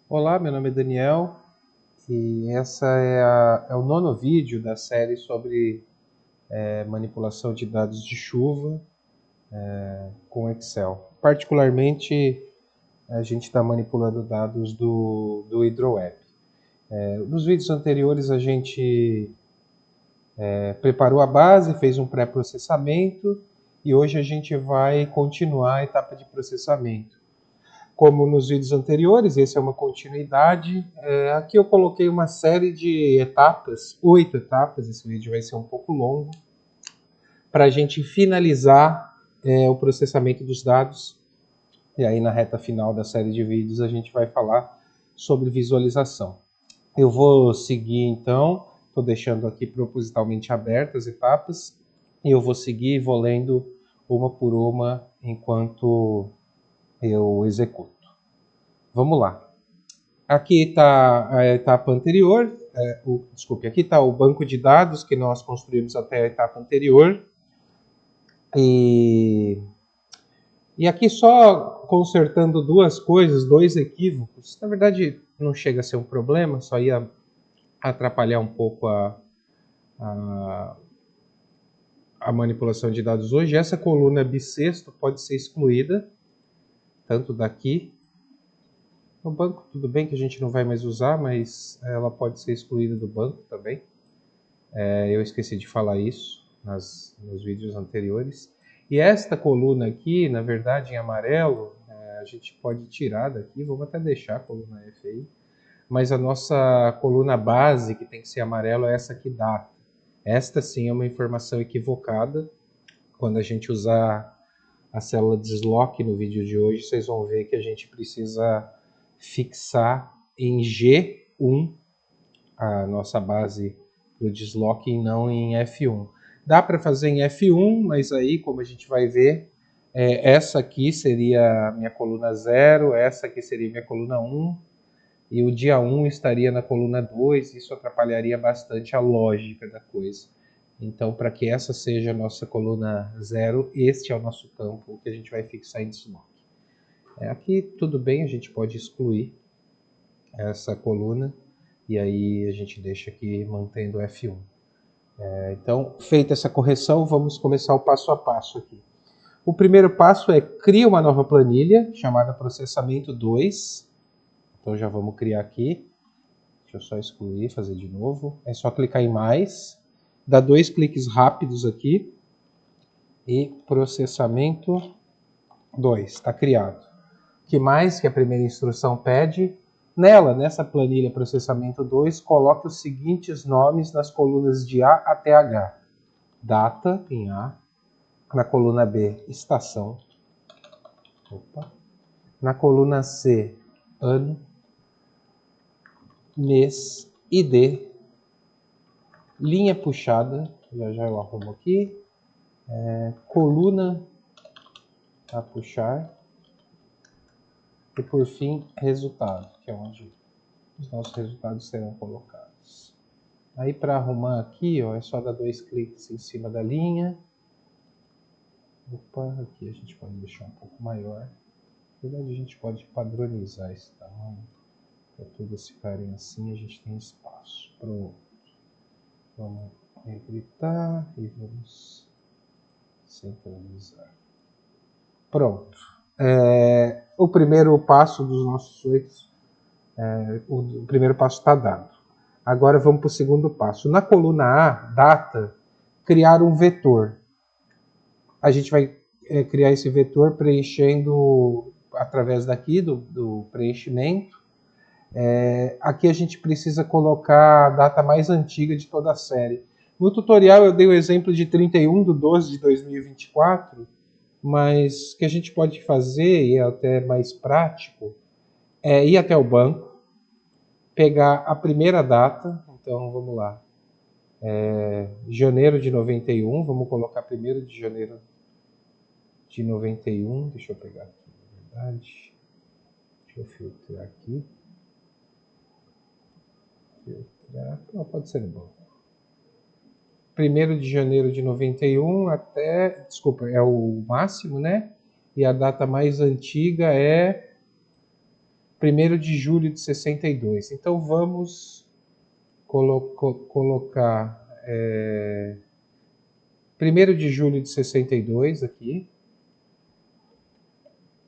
Olá, meu nome é Daniel e essa é o nono vídeo da série sobre manipulação de dados de chuva com Excel. Particularmente, a gente está manipulando dados do HydroWeb. Nos vídeos anteriores, a gente preparou a base, fez um pré-processamento e hoje a gente vai continuar a etapa de processamento. Como nos vídeos anteriores, esse é uma continuidade. Aqui eu coloquei uma série de etapas, 8 etapas, esse vídeo vai ser um pouco longo, para a gente finalizar o processamento dos dados. E aí na reta final da série de vídeos a gente vai falar sobre visualização. Eu vou seguir então, estou deixando aqui propositalmente abertas as etapas, e eu vou seguir e vou lendo uma por uma enquanto eu executo. Vamos lá. Aqui está a etapa anterior, aqui está o banco de dados que nós construímos até a etapa anterior. E aqui só consertando duas coisas, dois equívocos. Na verdade, não chega a ser um problema, só ia atrapalhar um pouco a manipulação de dados hoje. Essa coluna bissexto pode ser excluída, tanto daqui. No banco, tudo bem que a gente não vai mais usar, mas ela pode ser excluída do banco também. Eu esqueci de falar isso nos vídeos anteriores. E esta coluna aqui, na verdade, em amarelo, a gente pode tirar daqui. Vamos até deixar a coluna F aí. Mas a nossa coluna base, que tem que ser amarelo, é essa aqui, data. Esta sim é uma informação equivocada. Quando a gente usar a célula desloque no vídeo de hoje, vocês vão ver que a gente precisa fixar em G1 a nossa base do desloque e não em F1. Dá para fazer em F1, mas aí, como a gente vai ver, essa aqui seria a minha coluna 0, essa aqui seria minha coluna 1, e o dia 1 estaria na coluna 2, isso atrapalharia bastante a lógica da coisa. Então, para que essa seja a nossa coluna 0, este é o nosso campo que a gente vai fixar em desloque. Aqui tudo bem, a gente pode excluir essa coluna, e aí a gente deixa aqui mantendo F1. Então, feita essa correção, vamos começar o passo a passo aqui. O primeiro passo é criar uma nova planilha, chamada processamento 2. Então já vamos criar aqui. Deixa eu só excluir, fazer de novo. É só clicar em mais, dar 2 cliques rápidos aqui, e processamento 2, está criado. O que mais que a primeira instrução pede? Nessa planilha processamento 2, coloque os seguintes nomes nas colunas de A até H. Data, em A. Na coluna B, estação. Na coluna C, ano. Mês, ID. Linha puxada, já eu arrumo aqui. Coluna a puxar. E por fim, resultado, que é onde os nossos resultados serão colocados. Aí para arrumar aqui, é só dar 2 cliques em cima da linha. Aqui a gente pode deixar um pouco maior. Na verdade, a gente pode padronizar esse tamanho. Para todas ficarem assim, a gente tem espaço. Pronto. Vamos gritar e vamos centralizar. Pronto. O primeiro passo dos nossos 8, o primeiro passo está dado. Agora vamos para o segundo passo. Na coluna A, data, criar um vetor. A gente vai criar esse vetor preenchendo através daqui do preenchimento. Aqui a gente precisa colocar a data mais antiga de toda a série. No tutorial eu dei o exemplo de 31/12/2024, mas o que a gente pode fazer, e é até mais prático, é ir até o banco, pegar a primeira data, então vamos lá, janeiro de 91, vamos colocar 1º de janeiro de 91, deixa eu pegar aqui, na verdade, deixa eu filtrar aqui, não, pode ser no banco. 1º de janeiro de 91 até, desculpa, é o máximo, né? E a data mais antiga é 1º de julho de 62. Então vamos colocar 1º de julho de 62 aqui.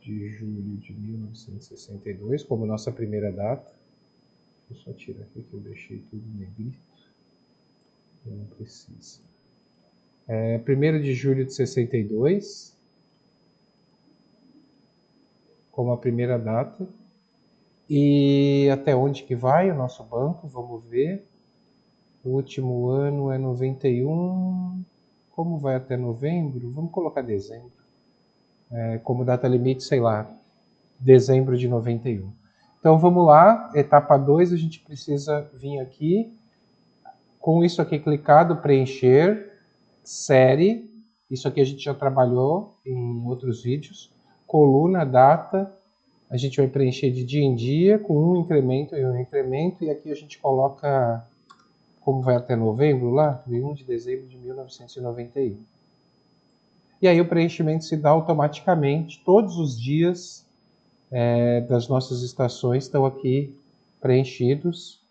De julho de 1962, como nossa primeira data. Deixa eu só tirar aqui que eu deixei tudo negrito. Não precisa. 1º de julho de 62, como a primeira data. E até onde que vai o nosso banco? Vamos ver. O último ano é 91. Como vai até novembro? Vamos colocar dezembro. Como data limite, sei lá, dezembro de 91. Então vamos lá, etapa 2, a gente precisa vir aqui, com isso aqui clicado, preencher, série, isso aqui a gente já trabalhou em outros vídeos, coluna, data, a gente vai preencher de dia em dia, com um incremento e aqui a gente coloca, como vai até novembro lá, 1 de dezembro de 1991. E aí o preenchimento se dá automaticamente, todos os dias das nossas estações estão aqui preenchidos.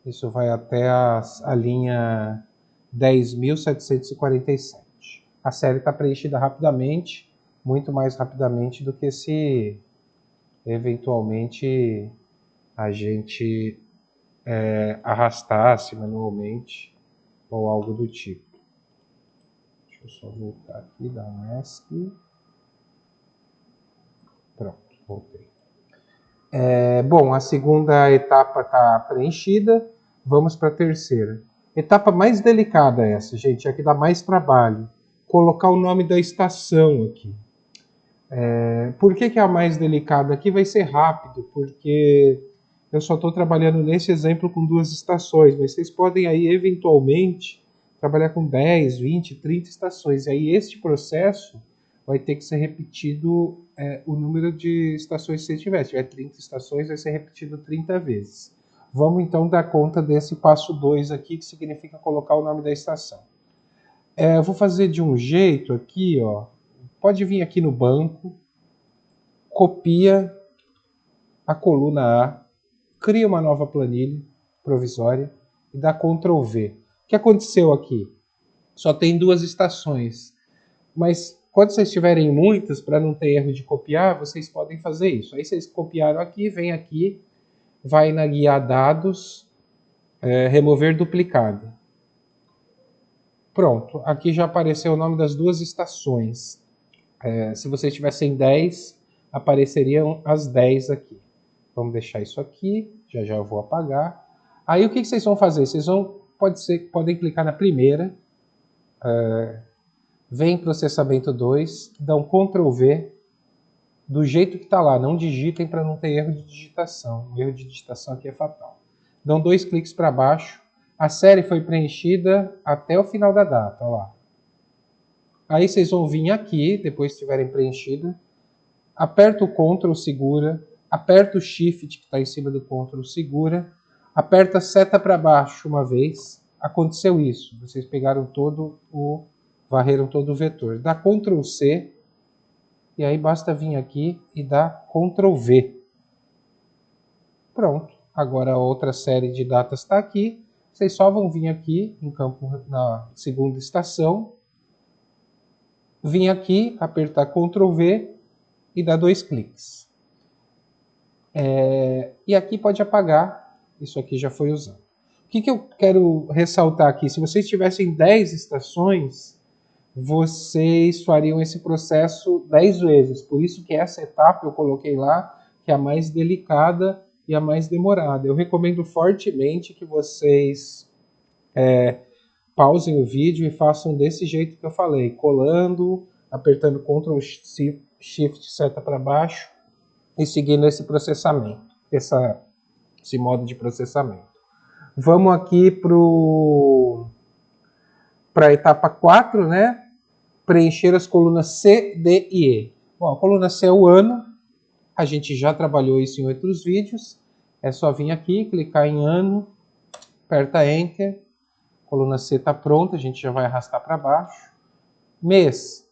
Isso vai até a linha 10.747. A série está preenchida rapidamente, muito mais rapidamente do que se eventualmente a gente arrastasse manualmente ou algo do tipo. Deixa eu só voltar aqui, dar um ESC. Pronto, voltei. Bom, a segunda etapa está preenchida, vamos para a terceira. Etapa mais delicada essa, gente, é a que dá mais trabalho. Colocar o nome da estação aqui. Por que é a mais delicada? Aqui vai ser rápido, porque eu só estou trabalhando nesse exemplo com 2 estações, mas vocês podem aí, eventualmente, trabalhar com 10, 20, 30 estações. E aí este processo vai ter que ser repetido o número de estações que você tiver. Se tiver 30 estações, vai ser repetido 30 vezes. Vamos então dar conta desse passo 2 aqui, que significa colocar o nome da estação. Eu vou fazer de um jeito aqui, ó. Pode vir aqui no banco, copia a coluna A, cria uma nova planilha provisória e dá Ctrl V. O que aconteceu aqui? Só tem 2 estações, mas quando vocês tiverem muitas, para não ter erro de copiar, vocês podem fazer isso. Aí vocês copiaram aqui, vem aqui, vai na guia dados, remover duplicado. Pronto, aqui já apareceu o nome das 2 estações. Se vocês tivessem 10, apareceriam as 10 aqui. Vamos deixar isso aqui, já eu vou apagar. Aí o que vocês vão fazer? Vocês podem clicar na primeira, vem processamento 2, dão Ctrl V, do jeito que está lá, não digitem para não ter erro de digitação. O erro de digitação aqui é fatal. Dão 2 cliques para baixo, a série foi preenchida até o final da data, olha lá. Aí vocês vão vir aqui, depois que tiverem preenchido, aperta o Ctrl, segura, aperta o Shift que está em cima do Ctrl, segura, aperta a seta para baixo uma vez, aconteceu isso, vocês pegaram varreram todo o vetor. Dá Ctrl C, e aí basta vir aqui e dar Ctrl V. Pronto, agora a outra série de datas está aqui, vocês só vão vir aqui em campo na segunda estação, vir aqui, apertar Ctrl V e dar 2 cliques. E aqui pode apagar, isso aqui já foi usado. O que eu quero ressaltar aqui? Se vocês tivessem 10 estações, vocês fariam esse processo 10 vezes. Por isso que essa etapa eu coloquei lá, que é a mais delicada e a mais demorada. Eu recomendo fortemente que vocês pausem o vídeo e façam desse jeito que eu falei, colando, apertando Ctrl Shift seta para baixo e seguindo esse processamento, esse modo de processamento. Vamos aqui para a etapa 4, né? Preencher as colunas C, D e E. Bom, a coluna C é o ano, a gente já trabalhou isso em outros vídeos, é só vir aqui, clicar em ano, aperta Enter, a coluna C está pronta, a gente já vai arrastar para baixo. Mês.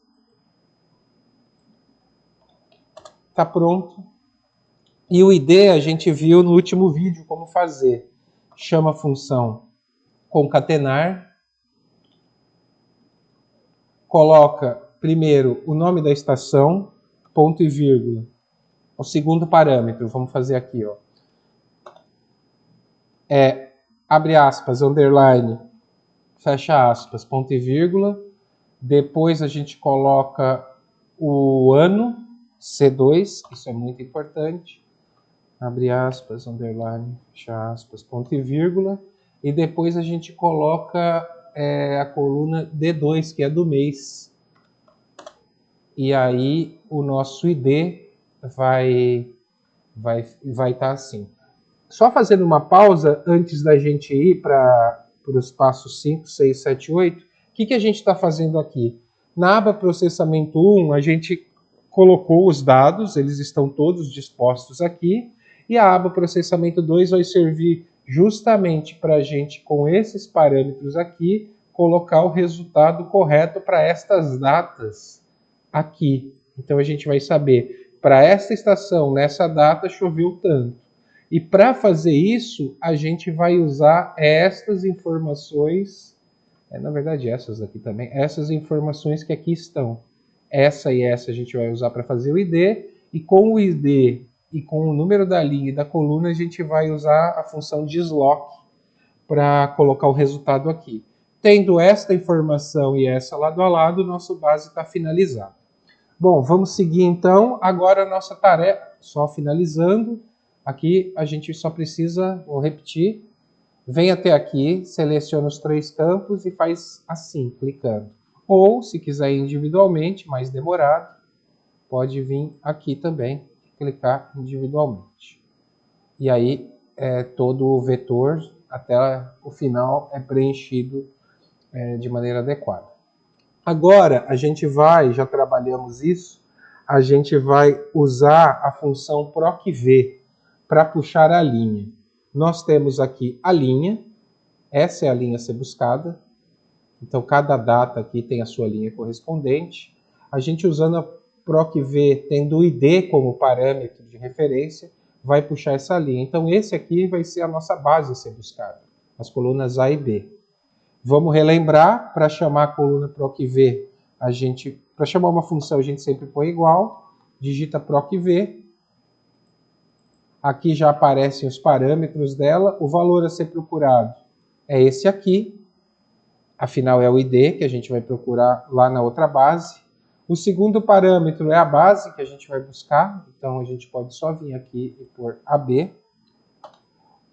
está pronto. E o ID a gente viu no último vídeo como fazer. Chama a função concatenar, coloca primeiro o nome da estação, ponto e vírgula. O segundo parâmetro, vamos fazer aqui, ó. Abre aspas, underline, fecha aspas, ponto e vírgula. Depois a gente coloca o ano, C2, isso é muito importante. Abre aspas, underline, fecha aspas, ponto e vírgula. E depois a gente coloca a coluna D2, que é do mês. E aí o nosso ID vai estar assim. Só fazendo uma pausa antes da gente ir para os passos 5, 6, 7, 8. O que a gente está fazendo aqui? Na aba Processamento 1, a gente colocou os dados, eles estão todos dispostos aqui. E a aba Processamento 2 vai servir justamente para a gente, com esses parâmetros aqui, colocar o resultado correto para estas datas aqui. Então a gente vai saber, para esta estação, nessa data, choveu tanto. E para fazer isso, a gente vai usar estas informações, na verdade essas aqui também, essas informações que aqui estão. Essa e essa a gente vai usar para fazer o ID, e com o ID e com o número da linha e da coluna, a gente vai usar a função desloque para colocar o resultado aqui. Tendo esta informação e essa lado a lado, o nosso base está finalizado. Bom, vamos seguir então. Agora a nossa tarefa, só finalizando, aqui a gente só precisa, vou repetir, vem até aqui, seleciona os 3 campos e faz assim, clicando. Ou, se quiser individualmente, mais demorado, pode vir aqui também, clicar individualmente. E aí, todo o vetor, até o final, é preenchido de maneira adequada. Agora, a gente vai, já trabalhamos isso, a gente vai usar a função procv para puxar a linha. Nós temos aqui a linha, essa é a linha a ser buscada, então cada data aqui tem a sua linha correspondente. A gente usando a procv tendo o ID como parâmetro de referência, vai puxar essa linha. Então esse aqui vai ser a nossa base a ser buscada, as colunas A e B. Vamos relembrar, para chamar a coluna procv, para chamar uma função a gente sempre põe igual, digita procv, aqui já aparecem os parâmetros dela, o valor a ser procurado é esse aqui, afinal é o ID que a gente vai procurar lá na outra base. O segundo parâmetro é a base que a gente vai buscar, então a gente pode só vir aqui e pôr AB.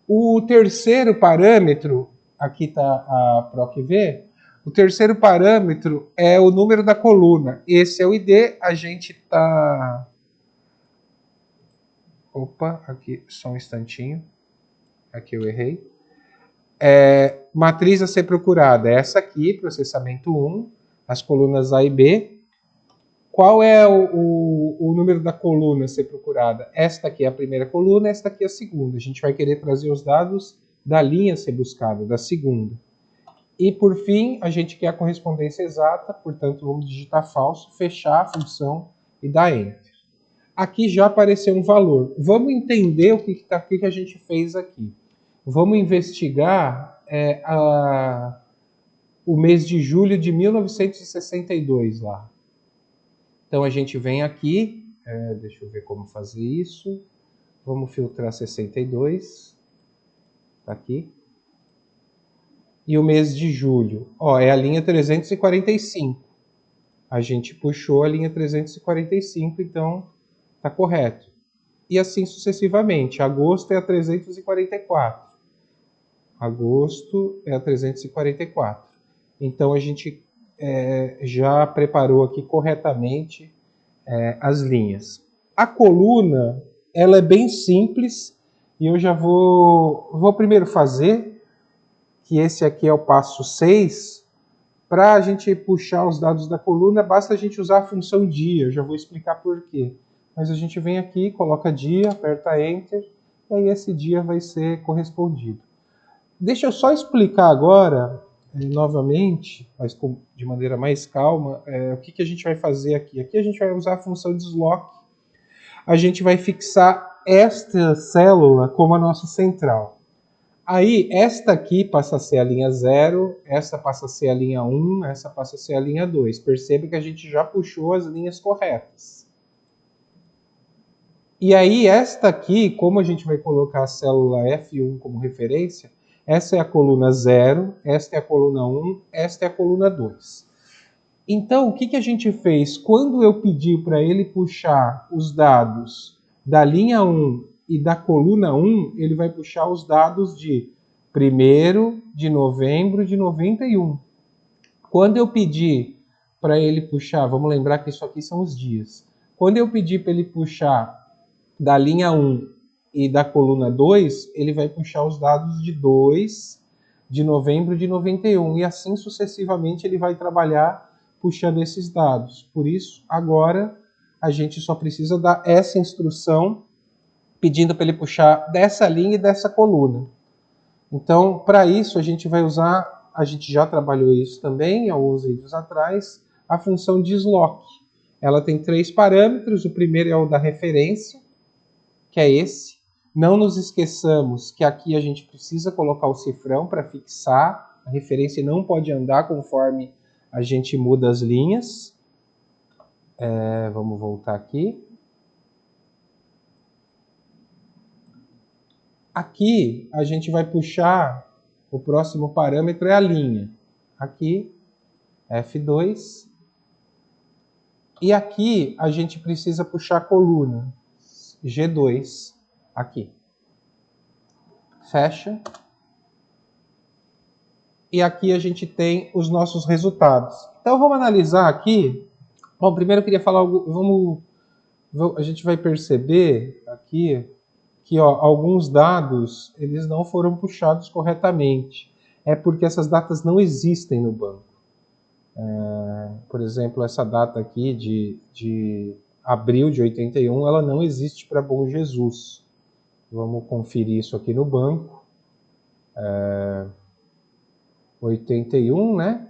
O terceiro parâmetro, aqui está a procv, o terceiro parâmetro é o número da coluna. Esse é o ID, a gente está... Opa, aqui, só um instantinho. Aqui eu errei. Matriz a ser procurada, essa aqui, processamento 1, as colunas A e B. Qual é o número da coluna a ser procurada? Esta aqui é a primeira coluna, esta aqui é a segunda. A gente vai querer trazer os dados da linha a ser buscada, da segunda. E, por fim, a gente quer a correspondência exata, portanto, vamos digitar falso, fechar a função e dar Enter. Aqui já apareceu um valor. Vamos entender o que a gente fez aqui. Vamos investigar o mês de julho de 1962 lá. Então a gente vem aqui, deixa eu ver como fazer isso. Vamos filtrar 62, tá aqui. E o mês de julho, é a linha 345. A gente puxou a linha 345, então tá correto. E assim sucessivamente. Agosto é a 344. Agosto é a 344. Então a gente já preparou aqui corretamente as linhas. A coluna, ela é bem simples e eu já vou primeiro fazer, que esse aqui é o passo 6, para a gente puxar os dados da coluna, basta a gente usar a função dia, eu já vou explicar por quê. Mas a gente vem aqui, coloca dia, aperta Enter, e aí esse dia vai ser correspondido. Deixa eu só explicar agora, novamente, mas de maneira mais calma, o que a gente vai fazer aqui. Aqui a gente vai usar a função desloque. a gente vai fixar esta célula como a nossa central. Aí, esta aqui passa a ser a linha 0, esta passa a ser a linha 1, essa passa a ser a linha 2. Percebe que a gente já puxou as linhas corretas. E aí, esta aqui, como a gente vai colocar a célula F1 como referência, essa é a coluna 0, esta é a coluna 1, esta é a coluna 2. Então, o que a gente fez? Quando eu pedi para ele puxar os dados da linha 1 e da coluna 1, ele vai puxar os dados de 1º de novembro de 91. Quando eu pedi para ele puxar, vamos lembrar que isso aqui são os dias. Quando eu pedi para ele puxar da linha 1 e da coluna 2, ele vai puxar os dados de 2 de novembro de 91. E assim sucessivamente ele vai trabalhar puxando esses dados. Por isso, agora a gente só precisa dar essa instrução pedindo para ele puxar dessa linha e dessa coluna. Então, para isso, a gente vai usar, a gente já trabalhou isso também, alguns vídeos atrás, a função desloque. Ela tem 3 parâmetros, o primeiro é o da referência, que é esse. Não nos esqueçamos que aqui a gente precisa colocar o cifrão para fixar, a referência não pode andar conforme a gente muda as linhas. Vamos voltar aqui. Aqui a gente vai puxar, o próximo parâmetro é a linha. Aqui, F2. E aqui a gente precisa puxar a coluna, G2, aqui. Fecha. E aqui a gente tem os nossos resultados. Então vamos analisar aqui. Bom, primeiro eu queria falar algo. A gente vai perceber aqui que alguns dados eles não foram puxados corretamente. É porque essas datas não existem no banco. Por exemplo, essa data aqui de abril de 81, ela não existe para Bom Jesus. Vamos conferir isso aqui no banco. 81, né?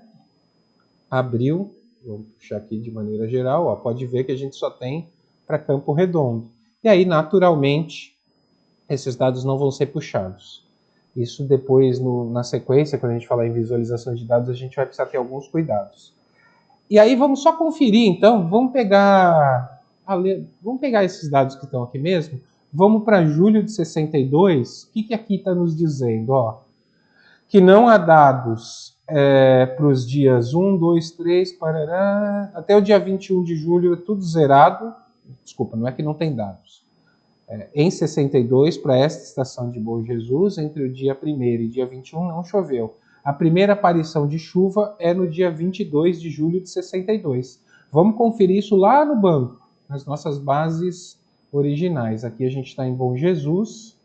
Abril, vamos puxar aqui de maneira geral, pode ver que a gente só tem para Campo Redondo. E aí, naturalmente, esses dados não vão ser puxados. Isso depois, na sequência, quando a gente falar em visualização de dados, a gente vai precisar ter alguns cuidados. E aí, vamos só conferir, então, vamos pegar esses dados que estão aqui mesmo, vamos para julho de 62, o que aqui está nos dizendo? Que não há dados para os dias 1, 2, 3, parará, até o dia 21 de julho é tudo zerado. Desculpa, não é que não tem dados. Em 62, para esta estação de Bom Jesus, entre o dia 1º e dia 21 não choveu. A primeira aparição de chuva é no dia 22 de julho de 62. Vamos conferir isso lá no banco, nas nossas bases originais. Aqui a gente está em Bom Jesus.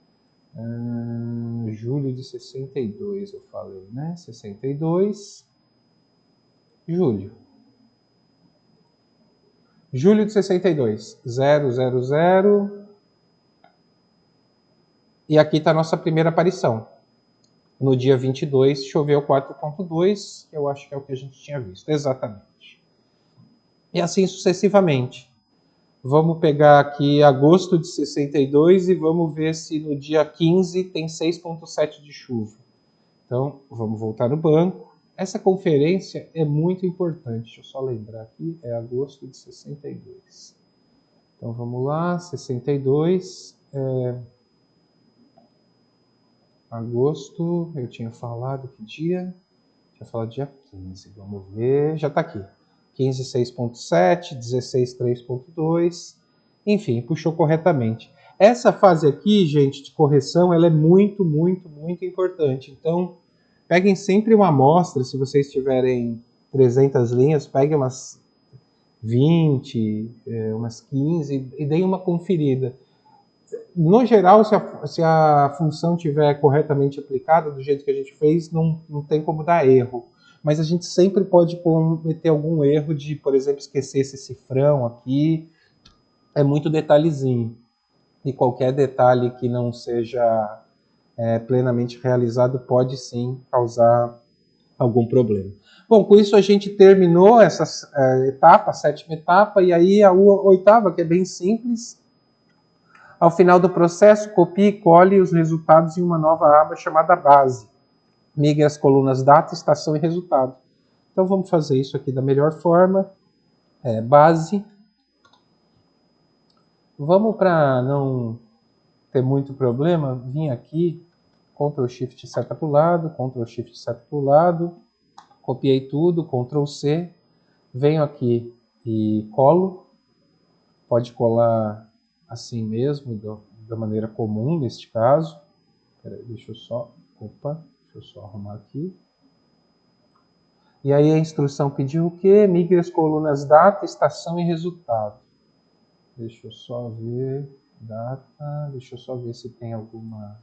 Julho de 62, eu falei, né? 62. Julho de 62. 000. E aqui está a nossa primeira aparição. No dia 22, choveu 4,2, eu acho que é o que a gente tinha visto. Exatamente. E assim sucessivamente. Vamos pegar aqui agosto de 62 e vamos ver se no dia 15 tem 6,7 de chuva. Então, vamos voltar no banco. Essa conferência é muito importante. Deixa eu só lembrar aqui. É agosto de 62. Então, vamos lá. 62. Agosto. Eu tinha falado que dia? Tinha falado dia 15. Vamos ver. Já está aqui. 15, 6,7. 16, 3,2. Enfim, puxou corretamente. Essa fase aqui, gente, de correção, ela é muito, muito, muito importante. Então, peguem sempre uma amostra, se vocês tiverem 300 linhas, peguem umas 20, umas 15 e deem uma conferida. No geral, se a função estiver corretamente aplicada, do jeito que a gente fez, não tem como dar erro. Mas a gente sempre pode cometer algum erro de, por exemplo, esquecer esse cifrão aqui. É muito detalhezinho. E qualquer detalhe que não seja plenamente realizado pode sim causar algum problema. Bom, com isso a gente terminou essa etapa, a 7ª etapa, e aí a 8ª, que é bem simples, Ao final do processo, copie e cole os resultados em uma nova aba chamada base. Migre as colunas data, estação e resultado. Então vamos fazer isso aqui da melhor forma. Base. Vamos, para não ter muito problema, vim aqui, Ctrl Shift seta para o lado, Ctrl Shift seta para o lado, copiei tudo, Ctrl C, venho aqui e colo. Pode colar assim mesmo, da maneira comum neste caso. Peraí, deixa eu só arrumar aqui. E aí a instrução pediu o quê? Migre as colunas data, estação e resultado. Deixa eu só ver, data, deixa eu só ver se tem alguma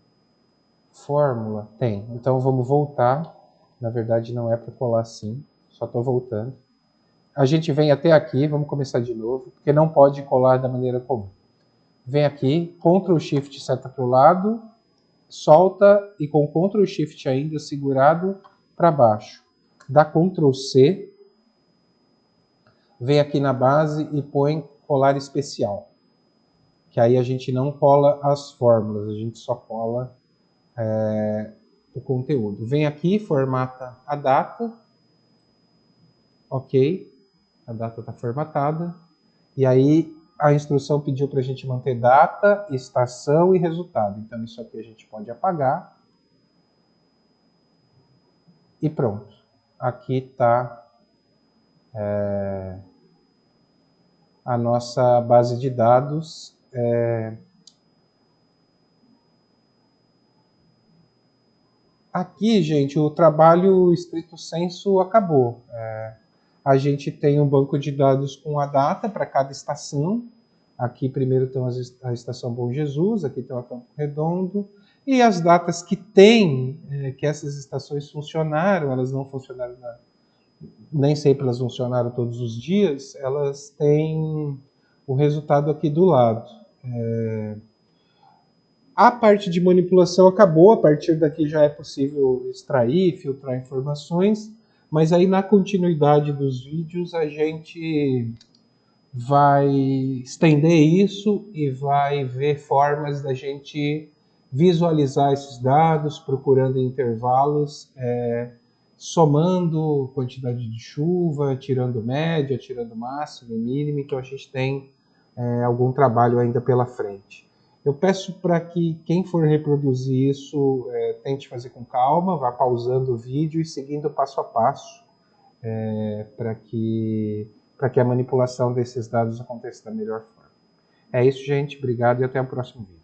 fórmula. Tem, então vamos voltar. Na verdade não é para colar assim, só estou voltando. A gente vem até aqui, vamos começar de novo, porque não pode colar da maneira comum. Vem aqui, Ctrl Shift seta para o lado, solta e com Ctrl Shift ainda segurado para baixo. Dá Ctrl C, vem aqui na base e põe colar especial. Que aí a gente não cola as fórmulas, a gente só cola o conteúdo. Vem aqui, formata a data. Ok, a data está formatada. E aí a instrução pediu para a gente manter data, estação e resultado. Então isso aqui a gente pode apagar. E pronto. Aqui está a nossa base de dados. Aqui, gente, o trabalho estrito sensu acabou. A gente tem um banco de dados com a data para cada estação. Aqui primeiro tem a estação Bom Jesus, aqui tem o Campo Redondo. E as datas que tem, que essas estações funcionaram, elas não funcionaram, nem sempre elas funcionaram todos os dias, elas têm o resultado aqui do lado. A parte de manipulação acabou, a partir daqui já é possível extrair, filtrar informações, mas aí na continuidade dos vídeos a gente vai estender isso e vai ver formas da gente visualizar esses dados, procurando intervalos, somando quantidade de chuva, tirando média, tirando máximo, mínimo, então a gente tem algum trabalho ainda pela frente. Eu peço para que quem for reproduzir isso tente fazer com calma, vá pausando o vídeo e seguindo passo a passo para que a manipulação desses dados aconteça da melhor forma. É isso, gente. Obrigado e até o próximo vídeo.